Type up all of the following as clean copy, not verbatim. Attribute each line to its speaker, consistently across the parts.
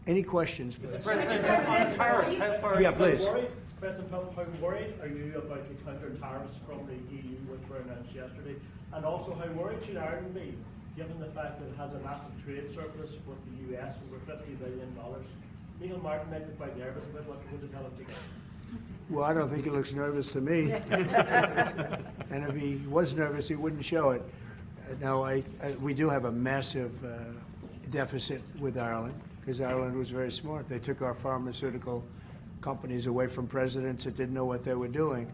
Speaker 1: Any questions?
Speaker 2: Mr. President, on tariffs, how far
Speaker 1: Yeah, please.
Speaker 3: President Trump, how worried are you about the counter tariffs from the EU which were announced yesterday? And also, how worried should Ireland be, given the fact that it has a massive trade surplus with the US, over $50 billion? Neil Martin might be quite nervous about what you're going to tell him to do.
Speaker 1: Well, I don't think he looks nervous to me. And if he was nervous, he wouldn't show it. No, we do have a massive deficit with Ireland, because Ireland was very smart. They took our pharmaceutical companies away from presidents that didn't know what they were doing.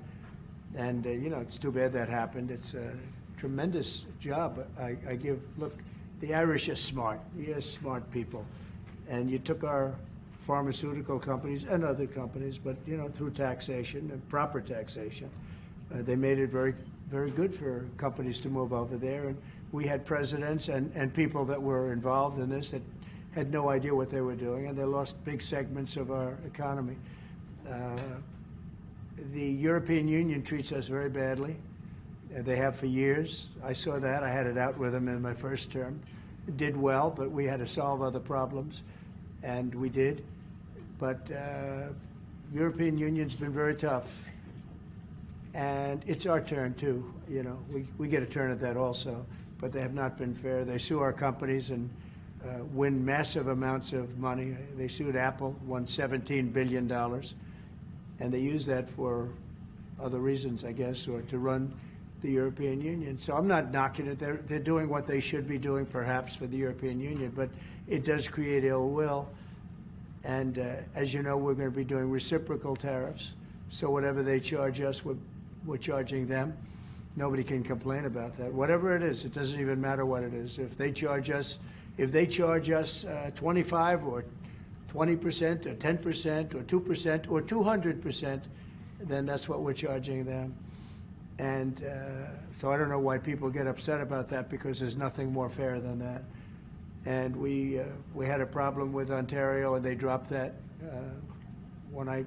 Speaker 1: And, it's too bad that happened. It's a tremendous job. Look, the Irish are smart. You're smart people. And you took our pharmaceutical companies and other companies, but, through taxation and proper taxation, they made it very, very good for companies to move over there. And we had presidents and people that were involved in this that had no idea what they were doing, and they lost big segments of our economy. The European Union treats us very badly. They have for years. I saw that. I had it out with them in my first term. It did well, but we had to solve other problems, and we did. But European Union's been very tough, and it's our turn too. We get a turn at that also, but they have not been fair. They sue our companies and win massive amounts of money. They sued Apple, won $17 billion, and they use that for other reasons, I guess, or to run the European Union. So I'm not knocking it. They're doing what they should be doing, perhaps, for the European Union, but it does create ill will. And as you know, we're going to be doing reciprocal tariffs. So whatever they charge us, we're charging them. Nobody can complain about that. Whatever it is, it doesn't even matter what it is. If they charge us 25 or 20% or 10% or 2% or 200%, then that's what we're charging them. And so I don't know why people get upset about that, because there's nothing more fair than that. And we had a problem with Ontario, and they dropped that when I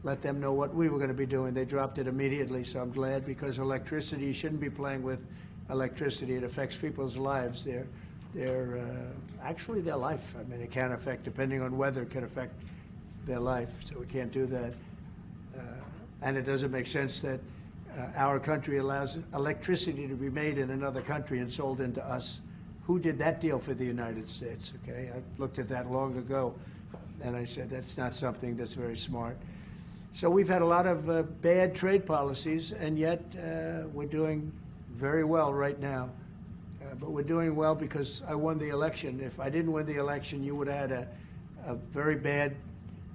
Speaker 1: let them know what we were going to be doing. They dropped it immediately, so I'm glad, because electricity, you shouldn't be playing with electricity. It affects people's lives. Actually their life. I mean, it can affect, depending on weather, it can affect their life, so we can't do that. And it doesn't make sense that our country allows electricity to be made in another country and sold into us. Who did that deal for the United States? Okay, I looked at that long ago, and I said that's not something that's very smart. So we've had a lot of bad trade policies, and yet we're doing very well right now. But we're doing well because I won the election. If I didn't win the election, you would have had a very bad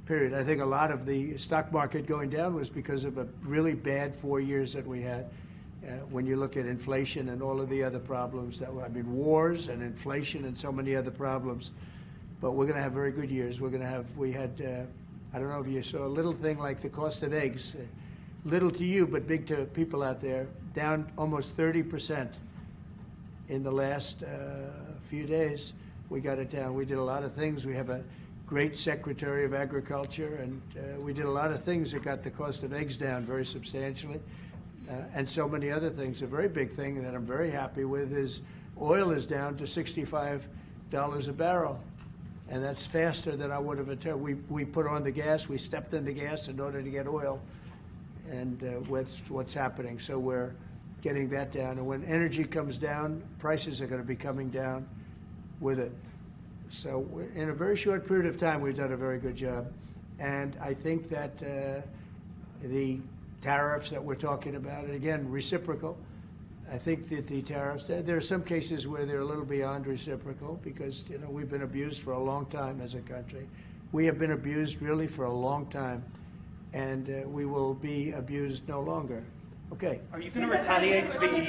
Speaker 1: period. I think a lot of the stock market going down was because of a really bad 4 years that we had. When you look at inflation and all of the other problems wars and inflation and so many other problems. But we're going to have very good years. We had, I don't know if you saw a little thing like the cost of eggs, little to you, but big to people out there, down almost 30% in the last few days. We got it down. We did a lot of things. We have a great Secretary of Agriculture, and we did a lot of things that got the cost of eggs down very substantially. And so many other things. A very big thing that I'm very happy with is oil is down to $65 a barrel. And that's faster than I would have anticipated. We put on the gas, we stepped in the gas in order to get oil, and what's happening. So we're getting that down. And when energy comes down, prices are going to be coming down with it. So in a very short period of time, we've done a very good job. And I think that the tariffs that we're talking about, and again, reciprocal, I think that the tariffs, there are some cases where they're a little beyond reciprocal, because we've been abused for a long time as a country. We have been abused really for a long time, and we will be abused no longer. Okay.
Speaker 2: Are you going to retaliate to the EU?